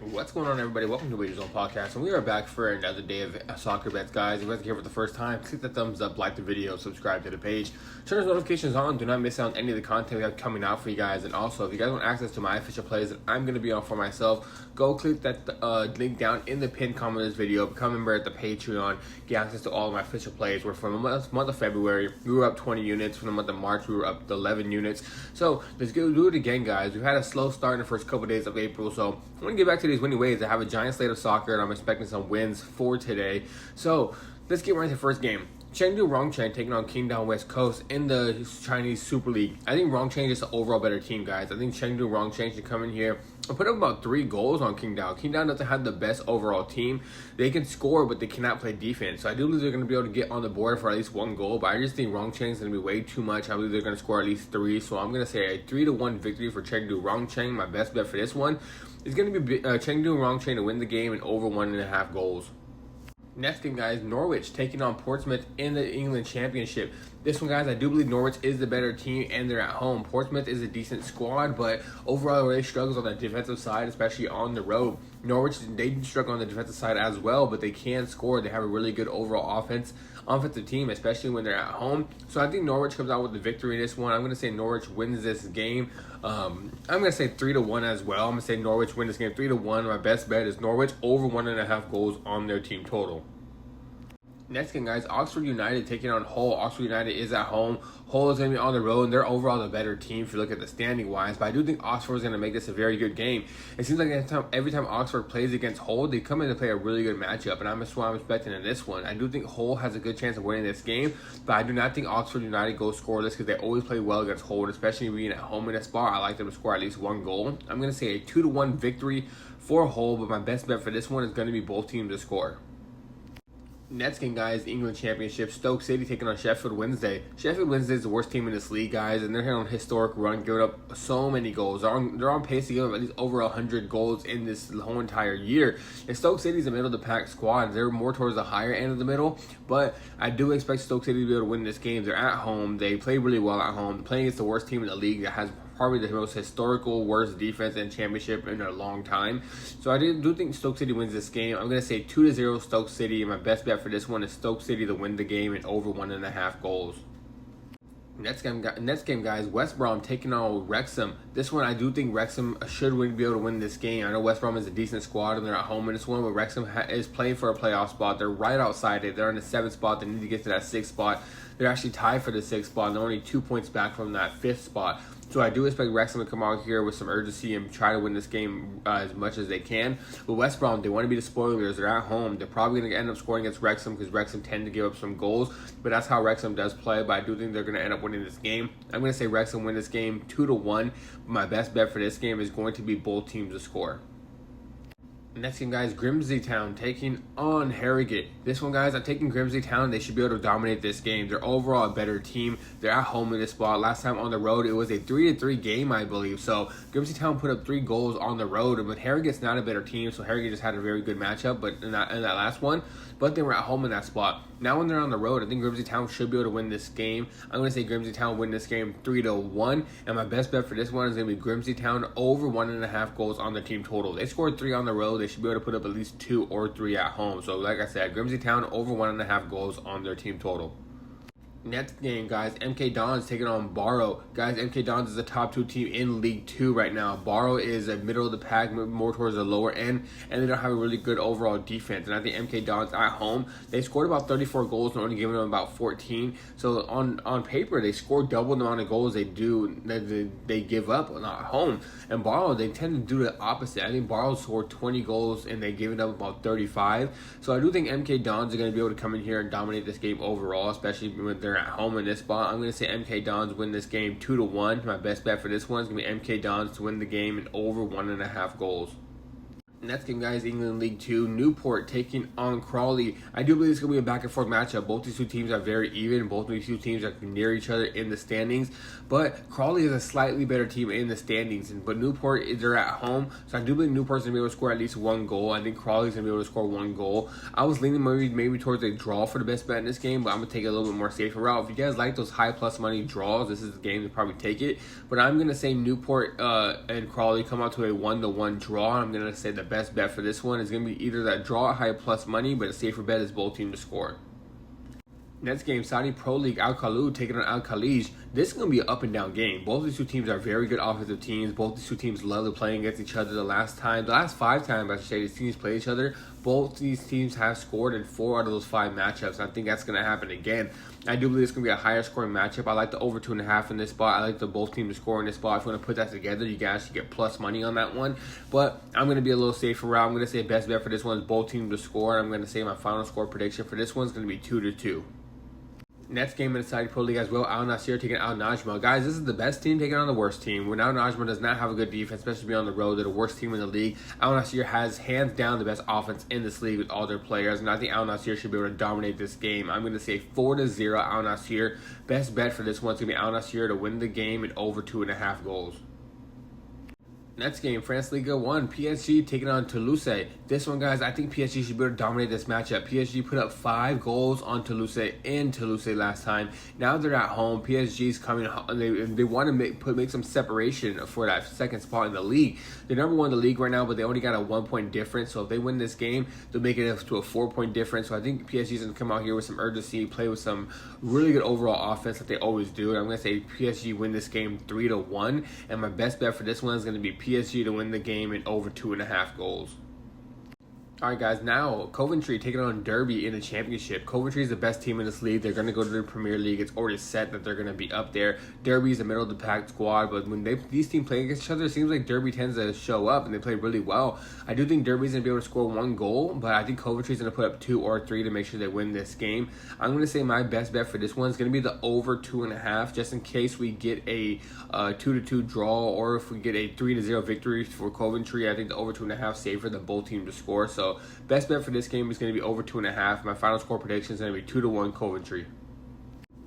What's going on, everybody? Welcome to Wager Zone Podcast, and we are back for another day of soccer bets, guys. If you guys are here for the first time, click the thumbs up, like the video, subscribe to the page, turn those notifications on. Do not miss out on any of the content we have coming out for you guys. And also, if you guys want access to my official plays that I'm going to be on for myself, go click that link down in the pinned comment of this video. Become a member at the Patreon. Get access to all of my official plays. Where for the month of February, we were up 20 units. For the month of March, we were up 11 units. So let's go do it again, guys. We've had a slow start in the first couple of days of April, so I'm going to get back to these winning ways. I have a giant slate of soccer, and I'm expecting some wins for today. So let's get right into the first game. Chengdu Rongcheng taking on Qingdao West Coast in the Chinese Super League. I think Rongcheng is just an overall better team, guys. I think Chengdu Rongcheng should come in here and put up about 3 goals on Qingdao. Qingdao doesn't have the best overall team. They can score, but they cannot play defense. So I do believe they're going to be able to get on the board for at least 1 goal, but I just think Rongcheng is going to be way too much. I believe they're going to score at least 3. So I'm going to say a 3-1 victory for Chengdu Rongcheng. My best bet for this one is going to be Chengdu Rongcheng to win the game and over 1.5 goals. Next game, guys, Norwich taking on Portsmouth in the England Championship. This one, guys, I do believe Norwich is the better team, and they're at home. Portsmouth is a decent squad, but overall really struggles on the defensive side, especially on the road. Norwich, they struggle on the defensive side as well, but they can score. They have a really good overall offensive team, especially when they're at home. So I think Norwich comes out with the victory in this one. I'm going to say Norwich wins this game. I'm going to say 3-1 as well. I'm going to say Norwich win this game 3-1. My best bet is Norwich over 1.5 goals on their team total. Next game, guys, Oxford United taking on Hull. Oxford United is at home. Hull is going to be on the road, and they're overall the better team if you look at the standing-wise. But I do think Oxford is going to make this a very good game. It seems like every time Oxford plays against Hull, they come in to play a really good matchup, and that's what I'm expecting in this one. I do think Hull has a good chance of winning this game, but I do not think Oxford United goes scoreless because they always play well against Hull, and especially being at home in a spot, I like them to score at least 1 goal. I'm going to say a 2-1 victory for Hull, but my best bet for this one is going to be both teams to score. Next game, guys, England Championship. Stoke City taking on Sheffield Wednesday. Sheffield Wednesday is the worst team in this league, guys, and they're here on a historic run, giving up so many goals. They're on pace to give up at least over 100 goals in this whole entire year. And Stoke City is a middle-of-the-pack squad. They're more towards the higher end of the middle, but I do expect Stoke City to be able to win this game. They're at home. They play really well at home. Playing against the worst team in the league that has probably the most historical worst defense and championship in a long time. So I do think Stoke City wins this game. I'm going to say 2-0 Stoke City, and my best bet for this one is Stoke City to win the game and over 1.5 goals. Next game, guys, West Brom taking on Wrexham. This one, I do think Wrexham should be able to win this game. I know West Brom is a decent squad, and they're at home in this one, but Wrexham is playing for a playoff spot. They're right outside it. They're in the 7th spot. They need to get to that 6th spot. They're actually tied for the 6th spot, and they're only 2 points back from that 5th spot. So I do expect Wrexham to come out here with some urgency and try to win this game as much as they can. But West Brom, they want to be the spoilers. They're at home. They're probably going to end up scoring against Wrexham because Wrexham tend to give up some goals. But that's how Wrexham does play. But I do think they're going to end up winning this game. I'm going to say Wrexham win this game 2-1. My best bet for this game is going to be both teams to score. Next game, guys, Grimsby Town taking on Harrogate. This one, guys, I'm taking Grimsby Town. They should be able to dominate this game. They're overall a better team. They're at home in this spot. Last time on the road, it was a 3-3 game, I believe. So Grimsby Town put up 3 goals on the road, but Harrogate's not a better team, so Harrogate just had a very good matchup but in that last one. But they were at home in that spot. Now when they're on the road, I think Grimsby Town should be able to win this game. I'm going to say Grimsby Town win this game 3-1. And my best bet for this one is going to be Grimsby Town over 1.5 goals on the team total. They scored 3 on the road. They should be able to put up at least 2 or 3 at home. So like I said, Grimsby Town over 1.5 goals on their team total. Next game, guys, MK Dons taking on Barrow. Guys, MK Dons is the top 2 team in League 2 right now. Barrow is a middle of the pack, more towards the lower end, and they don't have a really good overall defense. And I think MK Dons at home, they scored about 34 goals and only giving them about 14. So on paper, they score double the amount of goals they give up at home. And Barrow, they tend to do the opposite. I think Barrow scored 20 goals and they gave it up about 35. So I do think MK Dons are going to be able to come in here and dominate this game overall, especially when they're at home in this spot. I'm going to say MK Dons win this game 2-1. My best bet for this one is going to be MK Dons to win the game and over 1.5 goals. Next game, guys, England League 2, Newport taking on Crawley. I do believe it's going to be a back-and-forth matchup. Both these 2 teams are very even. Both these 2 teams are near each other in the standings. But Crawley is a slightly better team in the standings. But Newport, they're at home. So I do believe Newport's going to be able to score at least 1 goal. I think Crawley's going to be able to score 1 goal. I was leaning maybe towards a draw for the best bet in this game, but I'm going to take a little bit more safer route. If you guys like those high plus money draws, this is the game to probably take it. But I'm going to say Newport and Crawley come out to a 1-1 draw. I'm going to say the best bet for this one is going to be either that draw at high plus money, but a safer bet is both teams to score. Next game, Saudi Pro League Al Khalud taking on Al Khalij. This is going to be an up and down game. Both these two teams are very good offensive teams. Both these two teams love to play against each other. The last 5 times I should say these teams play each other, both these teams have scored in 4 out of those 5 matchups. I think that's going to happen again. I do believe it's going to be a higher scoring matchup. I like the over 2.5 in this spot. I like the both teams to score in this spot. If you want to put that together, you guys should get plus money on that one. But I'm going to be a little safer route. I'm going to say best bet for this one is both teams to score. I'm going to say my final score prediction for this one is going to be 2-2. Next game in the Saudi Pro League as well, Al Nassr taking Al Najma. Guys, this is the best team taking on the worst team. When Al Najma does not have a good defense, especially on the road, they're the worst team in the league. Al Nassr has hands down the best offense in this league with all their players, and I think Al Nassr should be able to dominate this game. I'm going to say 4-0 Al Nassr. Best bet for this one is going to be Al Nassr to win the game and over 2.5 goals. Next game, France Liga 1, PSG taking on Toulouse. This one, guys, I think PSG should be able to dominate this matchup. PSG put up 5 goals on Toulouse in Toulouse last time. Now they're at home. PSG's coming, they want to make some separation for that second spot in the league. They're number 1 in the league right now, but they only got a 1-point difference. So if they win this game, they'll make it to a 4-point difference. So I think PSG's going to come out here with some urgency, play with some really good overall offense that they always do. And I'm going to say PSG win this game 3-1. And my best bet for this one is going to be PSG to win the game in over 2.5 goals. Alright guys, now Coventry taking on Derby in the championship. Coventry is the best team in this league. They're going to go to the Premier League. It's already set that they're going to be up there. Derby is a middle of the pack squad, but when these teams play against each other, it seems like Derby tends to show up and they play really well. I do think Derby's going to be able to score 1 goal, but I think Coventry's going to put up 2 or 3 to make sure they win this game. I'm going to say my best bet for this one is going to be the over 2.5, just in case we get a 2-2 draw, or if we get a 3-0 victory for Coventry. I think the over 2.5 safer than both teams to score. So best bet for this game is going to be over 2.5. My final score prediction is going to be 2-1 Coventry.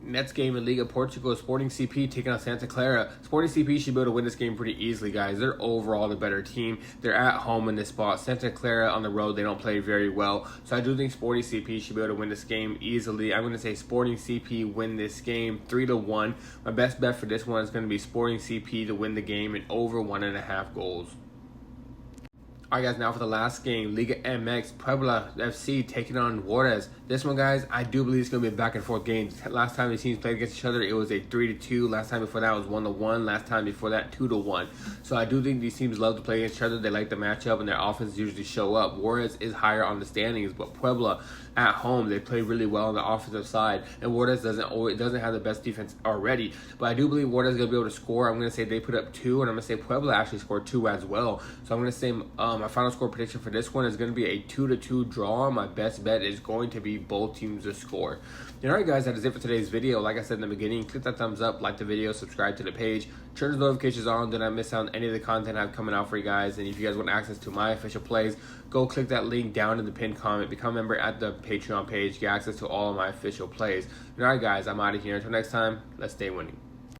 Next game in Liga Portugal, Sporting CP taking on Santa Clara. Sporting CP should be able to win this game pretty easily, guys. They're overall the better team. They're at home in this spot. Santa Clara on the road, they don't play very well. So I do think Sporting CP should be able to win this game easily. I'm going to say Sporting CP win this game 3-1. My best bet for this one is going to be Sporting CP to win the game and over 1.5 goals. Alright guys, now for the last game, Liga MX, Puebla FC taking on Juarez. This one, guys, I do believe it's going to be a back and forth game. Last time the teams played against each other, it was a 3-2. Last time before that was 1-1. Last time before that, 2-1. So I do think these teams love to play against each other. They like the matchup, and their offenses usually show up. Juarez is higher on the standings, but Puebla at home, they play really well on the offensive side, and Juarez doesn't have the best defense already. But I do believe Juarez is going to be able to score. I'm going to say they put up 2, and I'm going to say Puebla actually scored 2 as well. So I'm going to say my final score prediction for this one is going to be a 2-2 draw. My best bet is going to be both teams to score. Alright guys, that is it for today's video. Like I said in the beginning, click that thumbs up, like the video, subscribe to the page, turn the notifications on, do not miss out on any of the content I have coming out for you guys. And if you guys want access to my official plays, go click that link down in the pinned comment, become a member at the Patreon page, get access to all of my official plays. Alright guys, I'm out of here. Until next time, let's stay winning.